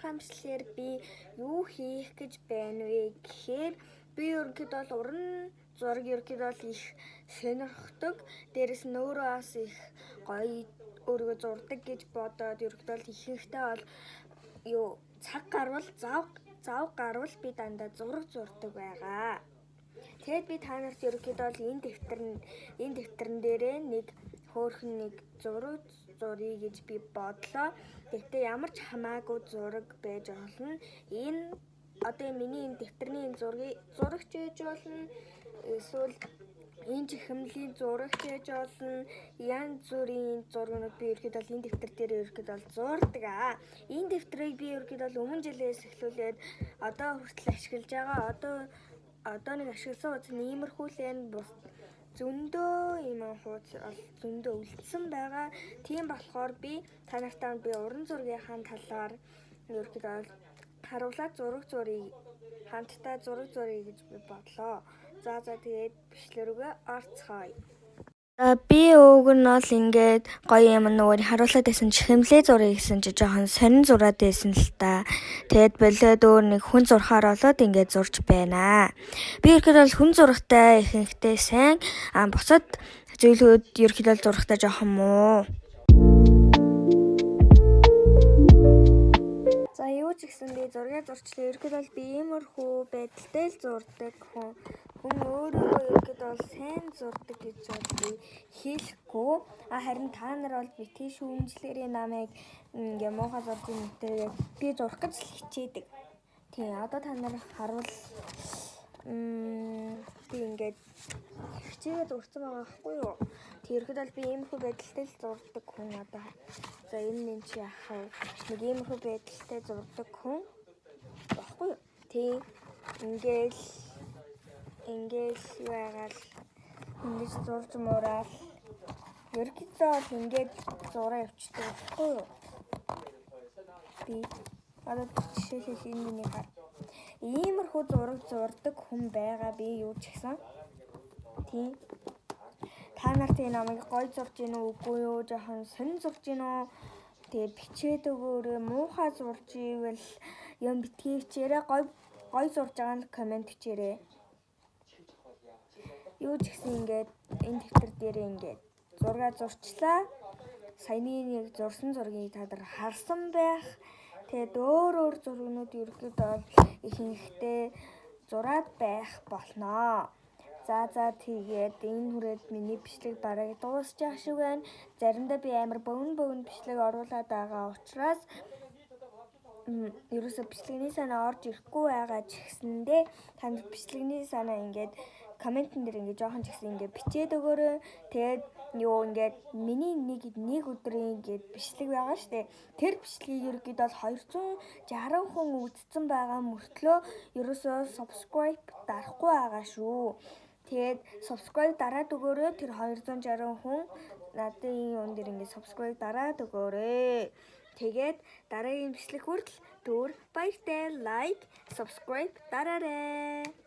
дараагийнхаа бичлэгээр би юу хийх гэж байна вэ гэхээр би ерөнхийдөө бол уран зураг ерөнхийдөө бол их сонирхдог. Дээрэс нь өөрөө бас их гоё өөрийгөө зурдаг гэж бодоод ерөнхийдөө бол ихэнхдээ бол юу цаг гарвал зав гарвал би дандаа зураг зурдаг байгаа. Тэгэд би та нарт ерөнхийдөө бол энэ дэвтэрэн дээрээ нэг хөөрхөн нэг зураг зуръя гэж би бодлоо. Тэгтээ ямар ч хамаагүй зураг байж болно. Энэ одоо миний энэ дэвтэрний энэ зурагч ээж болно. Эсвэл энэ чихэмлийн зурагч ээж болно. Янз бүрийн зургууд би ерөнхийдөө бол энэ дэвтэр дээр ерөнхийдөө бол зурдаг аа. Энэ дэвтрийг би ерөнхийдөө бол өмнө жилээс эхлүүлээд одоо хүртэл ашиглаж байгаа. Одоо нэг ашигласан хуудас нь иймэрхүү л энэ зөндөө юм хуудас зөндөө үлдсэн байгаа. Тийм болохоор би та нартай би уран зургийнхаа талаар ерөнхийдөө харуулаад хамтдаа зураг зуръя гэж би бодлоо. За тэгээд бичлэг рүүгээ орцгоё. Би өвг нь бол ингээд гоё юм нөгөө харуулаад байсан чихэмлээ зуръя гэсэн чи жоохон сонин зураад байсан л та. Тэгэд болоод өөр нэг хүн зурхаар болоод ингээд зурж байна. Би ерөөхдөө бол хүн зурхтай ихэнхдээ сайн бусад зүйлүүд ерөөхдөө зурхтай жоохон муу. За юу ч гэсэн би зургийг зурчлаа. Ерөөхдөө бол би иймэрхүү байдалтай л зурдаг хүн өөрийгөө ерөөхдөө бол сайн зурдаг гэж би хэлэхгүй. Харин та нар бол битгий шүүмжлэрийн намайг ингээ муухай зурж юмтэй би зурх гэж хичээдэг. Тийм одоо та нар харуул би ингээд хичээгээ зурсан байгаа байхгүй юу? Тэр ихэд бол би иймэрхүү байдалтай л зурдаг хүн одоо. За энэ нь чи яах вэ? Нэг иймэрхүү байдалтай зурдаг хүн байхгүй юу? Тийм ингээл яагаад ингэж зурж муурал ерөнхийдөө бол ингээд зураа явчихдаг байхгүй юу? Би одоо жишээлбэл энэ миний хар иймэрхүү зураг зурдаг хүн байгаа би юу ч гэсэн. Тийм та нарт энэ намайг гоё зурж гин үгүй юу? Жохон сонин зурж гин үү? Тэгээ бичээд өгөөрэй. Муухай зурж ивэл юм битгий хичээрээ гоё зурж байгаа нь комент хийчээрэй. Юу ч гэсэн ингээд энэ дэвтэр дээр ингээд зураг зурчлаа. Саяны нэг зурсан зургийг та нар харсан байх. Тэгээд өөр зургууд ерөөхдөө ихэнхдээ зураад байх болноо. За тэгээд энэ хүрээд миний бичлэг бараг дуусчих шиг байна. Заримдаа би амар бөвн бичлэг оруулаад байгаа учраас ерөөсө бичлэгний санаа орж ирэхгүй байгаа ч гэсэндээ танд бичлэгний санаа ингээд комментэн дээр ингээд жоохон ч гэсэн ингээд бичээд өгөөрэй. Тэгээд ингээд миний нэг өдрийн ингээд бичлэг байгаа штэ. Тэр бичлэгийг ерөөдөө 260 хүн үзсэн байгаа мөртлөө ерөөсөө subscribe дарахгүй байгаа шүү. Тэгээд subscribe дараад өгөөрэй. Тэр 260 хүн надад энэ дээр ингээд subscribe дараад өгөөрэй. Тэгээд дараагийн бичлэг хүртэл баяртай лайк, subscribe дараарай.